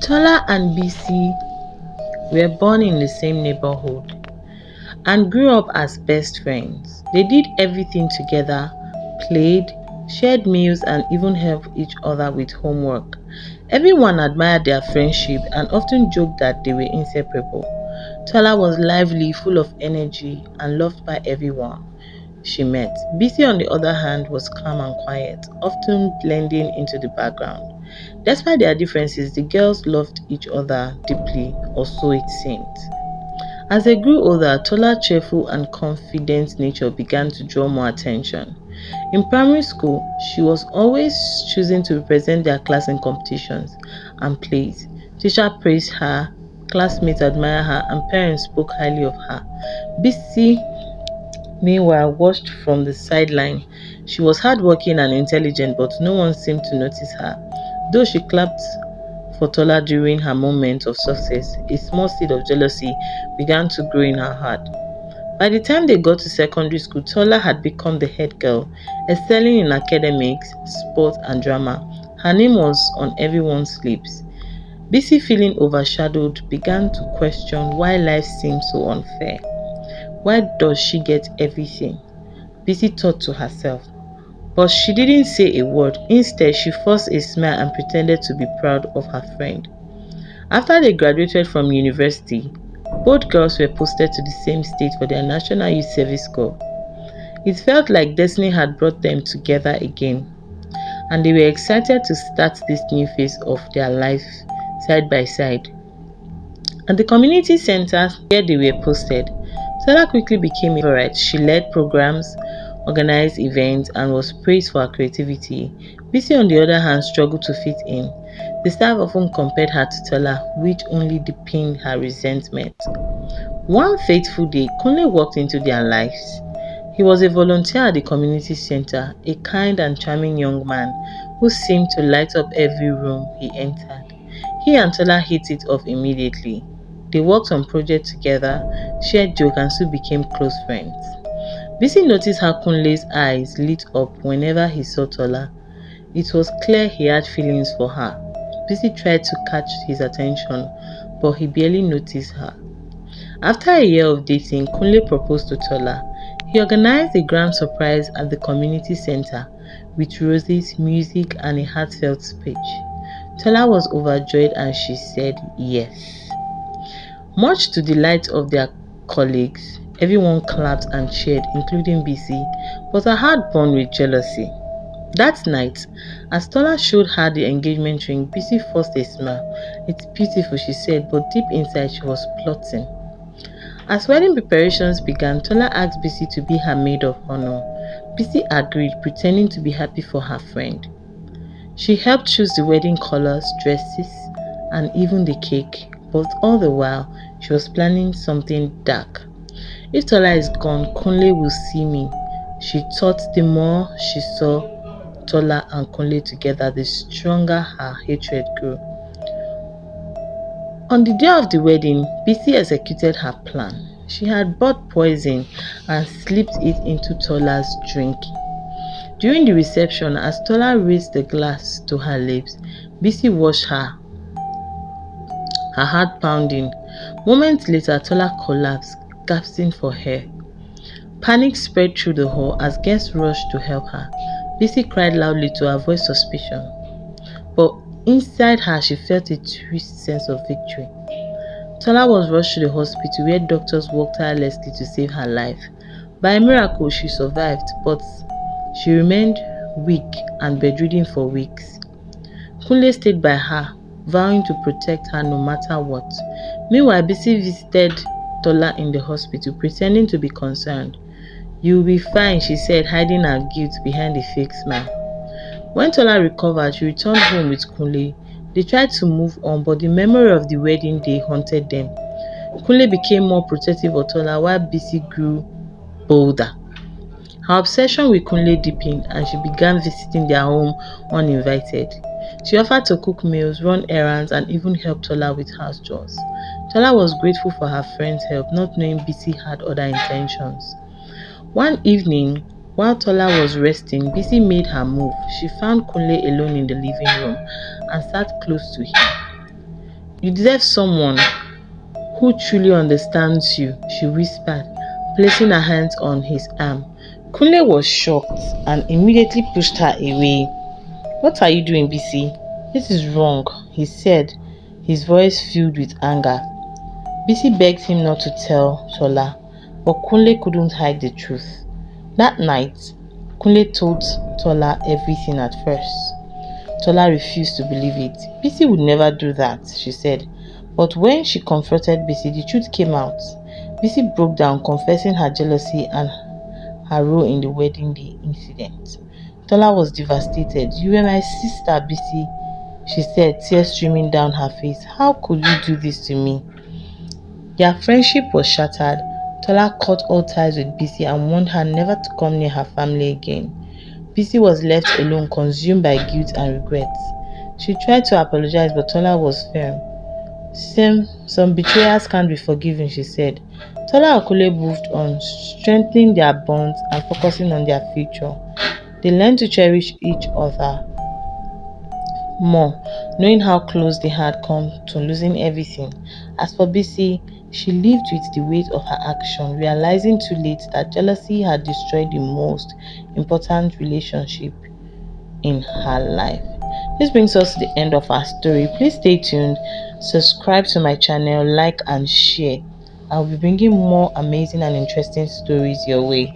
Tola and BC were born in the same neighborhood and grew up as best friends. They did everything together, played, shared meals, and even helped each other with homework. Everyone admired their friendship and often joked that they were inseparable. Tola was lively, full of energy, and loved by everyone she met. Bisi, on the other hand, was calm and quiet, often blending into the background. Despite their differences, the girls loved each other deeply, or so it seemed. As they grew older, Tola's cheerful and confident nature began to draw more attention. In primary school, she was always choosing to represent their class in competitions and plays. Teachers praised her, classmates admired her, and parents spoke highly of her. BC, meanwhile, watched from the sideline. She was hardworking and intelligent, but no one seemed to notice her. Though she clapped for Tola during her moment of success, a small seed of jealousy began to grow in her heart. By the time they got to secondary school, Tola had become the head girl, excelling in academics, sports, and drama. Her name was on everyone's lips. Busy, feeling overshadowed, began to question why life seemed so unfair. Why does she get everything? Busy thought to herself. But she didn't say a word. Instead, she forced a smile and pretended to be proud of her friend. After they graduated from university, both girls were posted to the same state for their National Youth Service Corps. It felt like destiny had brought them together again, and they were excited to start this new phase of their life side by side. At the community center where they were posted, Stella quickly became a favorite. She led programs, organized events, and was praised for her creativity. Bisi, on the other hand, struggled to fit in. The staff often compared her to Tola, which only deepened her resentment. One fateful day, Kunle walked into their lives. He was a volunteer at the community center, a kind and charming young man who seemed to light up every room he entered. He and Tola hit it off immediately. They worked on projects together, shared jokes, and soon became close friends. Bisi noticed how Kunle's eyes lit up whenever he saw Tola. It was clear he had feelings for her. Bisi tried to catch his attention, but he barely noticed her. After a year of dating, Kunle proposed to Tola. He organized a grand surprise at the community center with roses, music, and a heartfelt speech. Tola was overjoyed and she said yes. Much to the delight of their colleagues, everyone clapped and cheered, including BC, but her heart burned with jealousy. That night, as Tola showed her the engagement ring, BC forced a smile. "It's beautiful," she said, but deep inside she was plotting. As wedding preparations began, Tola asked BC to be her maid of honor. BC agreed, pretending to be happy for her friend. She helped choose the wedding colors, dresses, and even the cake, but all the while, she was planning something dark. "If Tola is gone, Kunle will see me," she thought. The more she saw Tola and Kunle together, the stronger her hatred grew. On the day of the wedding, BC executed her plan. She had bought poison and slipped it into Tola's drink. During the reception, as Tola raised the glass to her lips, BC watched her heart pounding. Moments later, Tola collapsed, gasping for air. Panic spread through the hall as guests rushed to help her. BC cried loudly to avoid suspicion, but inside her she felt a twisted sense of victory. Tola was rushed to the hospital where doctors worked tirelessly to save her life. By a miracle, she survived, but she remained weak and bedridden for weeks. Kunle stayed by her, vowing to protect her no matter what. Meanwhile, Bisi visited Tola in the hospital, pretending to be concerned. "You'll be fine," she said, hiding her guilt behind a fake smile. When Tola recovered, she returned home with Kunle. They tried to move on, but the memory of the wedding day haunted them. Kunle became more protective of Tola while Bisi grew bolder. Her obsession with Kunle deepened and she began visiting their home uninvited. She offered to cook meals, run errands, and even help Tola with house chores. Tola was grateful for her friend's help, not knowing Bisi had other intentions. One evening, while Tola was resting, Bisi made her move. She found Kunle alone in the living room and sat close to him. You deserve someone who truly understands you, she whispered, placing her hands on his arm. Kunle was shocked and immediately pushed her away. What are you doing, BC? This is wrong, he said, his voice filled with anger. BC begged him not to tell Tola, but Kunle couldn't hide the truth. That night, Kunle told Tola everything at first. Tola refused to believe it. BC would never do that, she said. But when she confronted BC, the truth came out. BC broke down, confessing her jealousy and her role in the wedding day incident. Tola was devastated. You were my sister, BC, she said, tears streaming down her face. How could you do this to me? Their friendship was shattered. Tola cut all ties with BC and warned her never to come near her family again. BC was left alone, consumed by guilt and regrets. She tried to apologize, but Tola was firm. Some betrayers can't be forgiven, she said. Tola and Kunle moved on, strengthening their bonds and focusing on their future. They learned to cherish each other more, knowing how close they had come to losing everything. As for BC, she lived with the weight of her action, realizing too late that jealousy had destroyed the most important relationship in her life. This brings us to the end of our story. Please stay tuned, subscribe to my channel, like and share. I'll be bringing more amazing and interesting stories your way.